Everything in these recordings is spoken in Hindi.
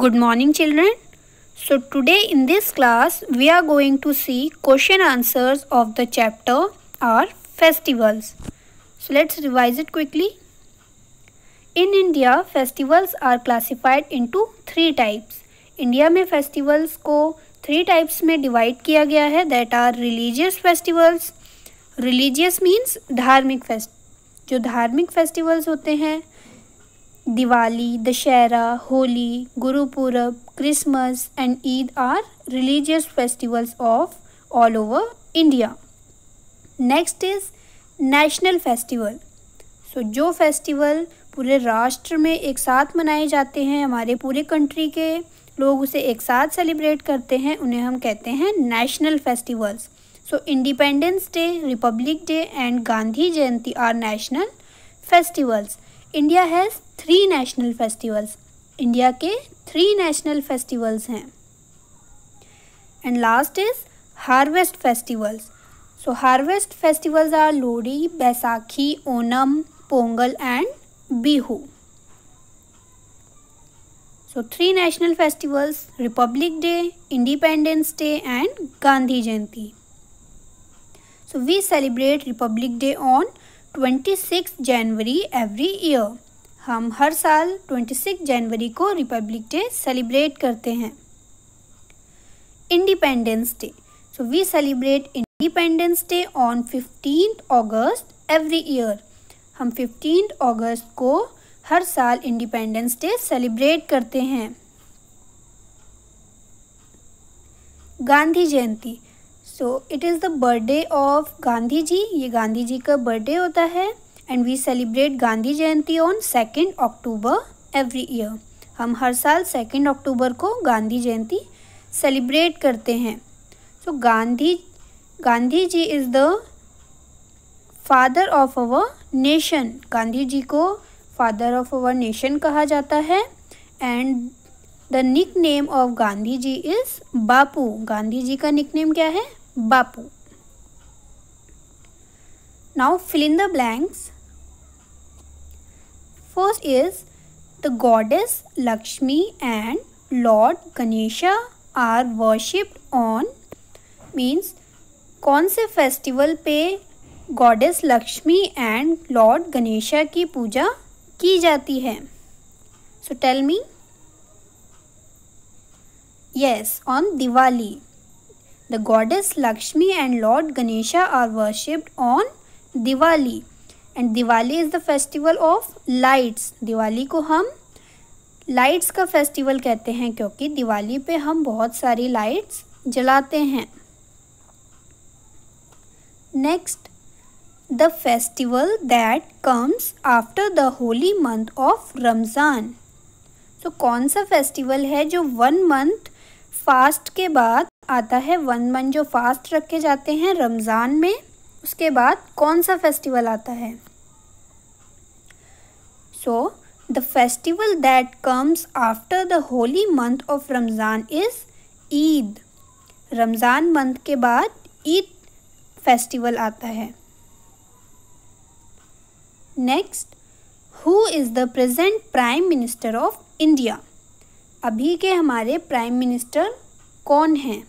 Good morning children. So today in this class we are going to see question answers of the chapter are festivals. So let's revise it quickly. In India festivals are classified into three types. India में festivals को three types में divide किया गया है, that are religious festivals. Religious means धार्मिक जो धार्मिक festivals होते हैं, Diwali, Dussehra, Holi, Gurpurab, Christmas and Eid are religious festivals of all over India. Next is national festival. So जो फेस्टिवल पूरे राष्ट्र में एक साथ मनाए जाते हैं, हमारे पूरे कंट्री के लोग उसे एक साथ सेलिब्रेट करते हैं, उन्हें हम कहते हैं national festivals. So independence day, republic day and Gandhi Jayanti are national festivals. India has 3 national festivals. India के 3 नेशनल फेस्टिवल्स हैं. And last is harvest festivals. So harvest festivals are Lohri, Baisakhi, Onam, Pongal and Bihu. So 3 national festivals, republic day, independence day and Gandhi Jayanti. So we celebrate republic day on 26 January every year. हम हर साल 26 जनवरी को रिपब्लिक डे सेलिब्रेट करते हैं. Independence day. So we celebrate independence day on 15 August every year. हम 15 अगस्त को हर साल इंडिपेंडेंस डे सेलिब्रेट करते हैं. Gandhi Jayanti. So it is the birthday of Gandhi ji. ये गांधी जी का बर्थडे होता है and we celebrate Gandhi Jayanti on 2 October every year. हम हर साल 2 अक्टूबर को गांधी जयंती सेलिब्रेट करते हैं. So Gandhi ji is the father of our nation. Gandhi ji को फादर ऑफ अवर नेशन कहा जाता है and the nickname of Gandhi ji is Bapu. Gandhi ji का निक नेम क्या है? बापू. Now fill in the blanks. First is the goddess Lakshmi and Lord Ganesha are worshipped on. Means कौन से फेस्टिवल पे goddess Lakshmi and lord Ganesha की पूजा की जाती है? So tell me. Yes, on Diwali. The goddess Lakshmi and Lord Ganesha are worshipped on Diwali. And Diwali is the festival of lights. Diwali को हम लाइट्स का फेस्टिवल कहते हैं क्योंकि दिवाली पे हम बहुत सारी लाइट्स जलाते हैं. Next, the festival that comes after the holy month of Ramzan. So कौन सा फेस्टिवल है जो 1 मंथ फास्ट के बाद आता है? 1 मंथ जो फास्ट रखे जाते हैं रमज़ान में, उसके बाद कौन सा फेस्टिवल आता है? So the festival that comes after the holy month of Ramzan is Eid. Ramzan month के बाद ईद फेस्टिवल आता है. Next, who is the present prime minister of India. अभी के हमारे प्राइम मिनिस्टर कौन हैं?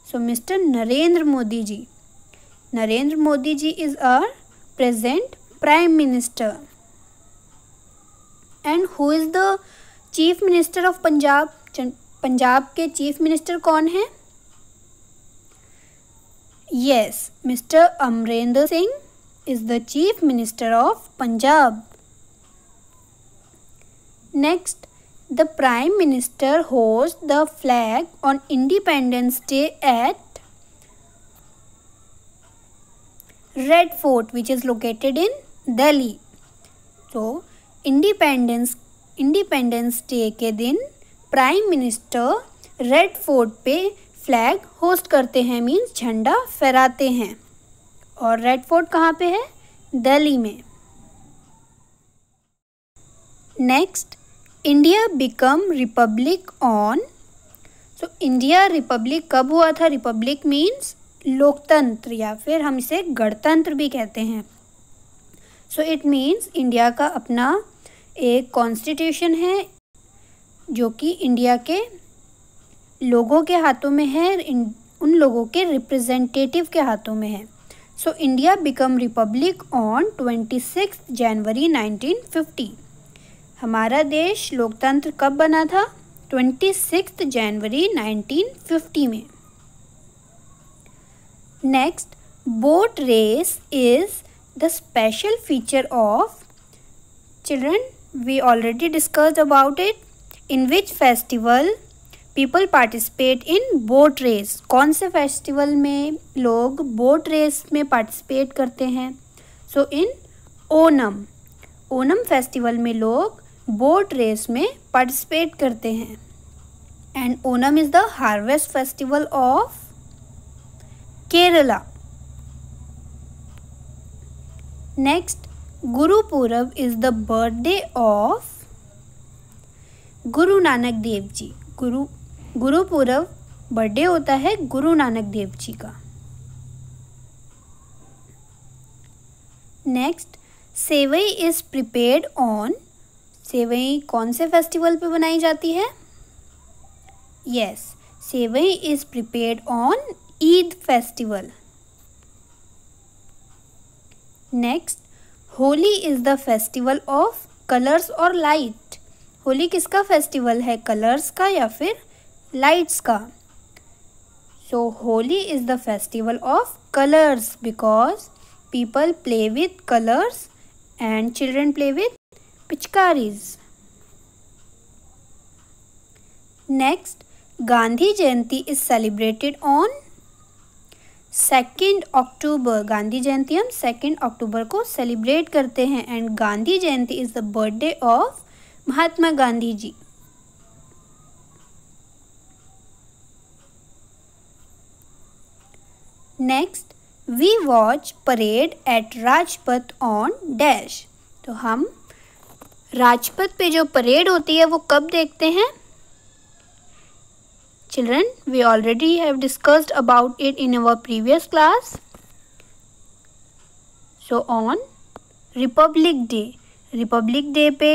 So mister Narendra Modi ji. Narendra Modi ji is our present prime minister. And who is the chief minister of Punjab. Punjab के चीफ मिनिस्टर कौन हैं? Yes, mister Amarinder Singh is the chief minister of Punjab. Next, the Prime Minister hoists the flag on Independence Day at Red Fort, which is located in Delhi. So, Independence Day के दिन Prime Minister Red Fort पे फ्लैग होस्ट करते हैं, मीन्स झंडा फहराते हैं. और रेड फोर्ट कहाँ पे है? दिल्ली में. Next, India become Republic on. So India Republic कब हुआ था? रिपब्लिक मीन्स लोकतंत्र या फिर हम इसे गणतंत्र भी कहते हैं. सो इट मीन्स इंडिया का अपना एक कॉन्स्टिट्यूशन है जो कि इंडिया के लोगों के हाथों में है, उन लोगों के रिप्रेजेंटेटिव के हाथों में है। So India become Republic on 26 जनवरी 1950। हमारा देश लोकतंत्र कब बना था? 26 जनवरी 1950 में। Next, boat race is the special feature of, children we already discussed about it, in which festival people participate in boat race. कौन से फेस्टिवल में लोग बोट रेस में पार्टिसिपेट करते हैं? So in Onam, Onam festival में लोग बोट रेस में पार्टिसिपेट करते हैं। And Onam is the harvest festival of Kerala. Next, Gurpurab is the birthday of Guru Nanak Dev ji. Gurpurab birthday होता है गुरु नानक देव जी का। Next, sewai is prepared on, sewai कौन से फेस्टिवल पे बनाई जाती है? Yes, sewai is prepared on Eid festival. Next, Holi is the festival of colours और लाइट। होली किसका फेस्टिवल है? कलर्स का या फिर लाइट्स का? So Holi is the festival of colours because people play with colours and children play with pichkaris. Next, Gandhi Jayanti is celebrated on 2 October. Gandhi Jayanti हम 2 अक्टूबर को सेलिब्रेट करते हैं and Gandhi Jayanti is the birthday of Mahatma Gandhi ji. Next, we watch parade at Rajpath on dash. तो हम राजपथ पे जो परेड होती है वो कब देखते हैं? Children, we already have discussed about it in our previous class. So on Republic Day, Republic Day पे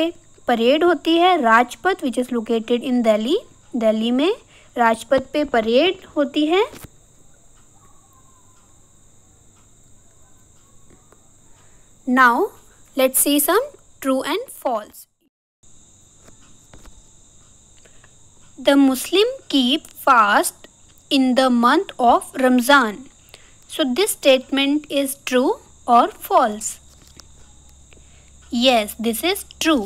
परेड होती है Rajpath which is located in Delhi. Delhi में राजपथ पे परेड होती है। Now let's see some true and false. The Muslim keep fast in the month of Ramzan. So this statement is true or false? Yes, this is true.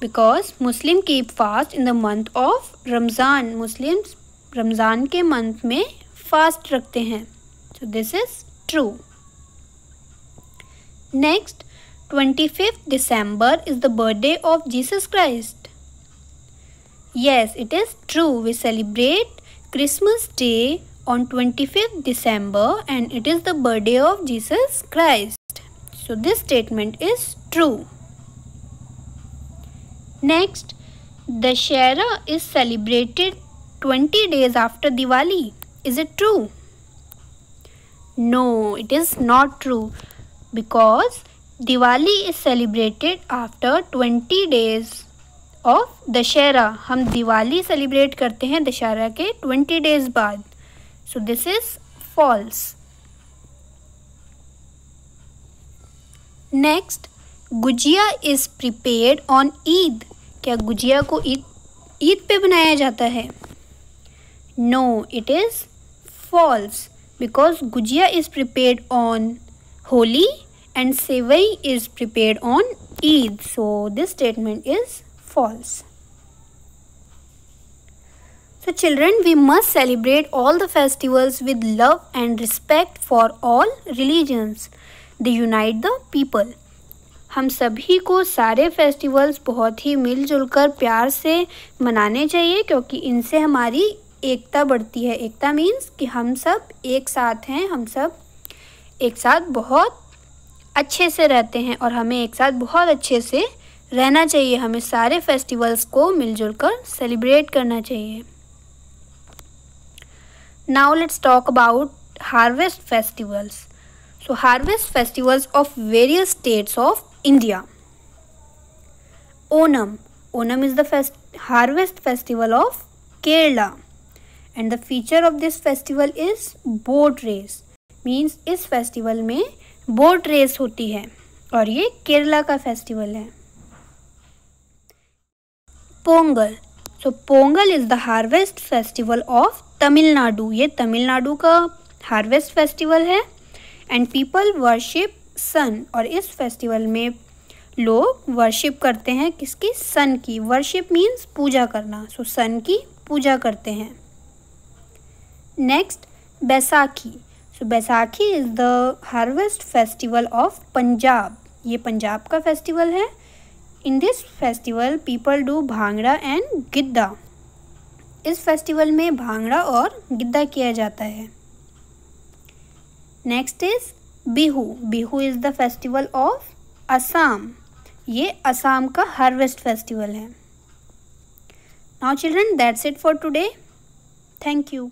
Because Muslim keep fast in the month of Ramzan. Muslims Ramzan के मंथ में फास्ट रखते हैं. So this is true. Next, 25th December is the birthday of Jesus Christ. Yes, it is true. We celebrate Christmas Day on 25th December and it is the birthday of Jesus Christ. So this statement is true. Next, Dussehra is celebrated 20 days after Diwali. Is it true? No, it is not true because Diwali is celebrated after 20 days of Dussehra. हम दिवाली सेलिब्रेट करते हैं दशहरा के 20 डेज बाद. So this is false. Next, gujiya is prepared on Eid. क्या गुजिया को ईद पे बनाया जाता है? No, it is false because gujiya is prepared on Holi and sevai is prepared on Eid. So this statement is false. So children, we must celebrate all the festivals with love and respect for all religions. They unite the people. हम सभी को सारे फेस्टिवल्स बहुत ही मिलजुल कर प्यार से मनाने चाहिए क्योंकि इनसे हमारी एकता बढ़ती है. एकता मीन्स कि हम सब एक साथ हैं, हम सब एक साथ बहुत अच्छे से रहते हैं और हमें एक साथ बहुत अच्छे से रहना चाहिए. हमें सारे फेस्टिवल्स को मिलजुल कर सेलिब्रेट करना चाहिए. Now let's talk about harvest festivals. So harvest festivals of various states of India. Onam. Onam is the harvest festival of Kerala. And the feature of this festival is boat race. Means इस फेस्टिवल में बोट रेस होती है और ये केरला का फेस्टिवल है. Pongal. So Pongal is the harvest festival of Tamil Nadu. ये तमिलनाडु का हार्वेस्ट फेस्टिवल है. And people worship sun. और इस फेस्टिवल में लोग वर्शिप करते हैं किसकी? सन की. वर्शिप मीन्स पूजा करना. सो सन की पूजा करते हैं. Next Baisakhi. So Baisakhi is the harvest festival of Punjab. ये पंजाब का फेस्टिवल है. In this festival people do bhangra and Giddha. इस फेस्टिवल में भांगड़ा और गिद्दा किया जाता है. Next is Bihu. Bihu is the festival of Assam. ये असम का हार्वेस्ट फेस्टिवल है. Now children, that's it for today. Thank you.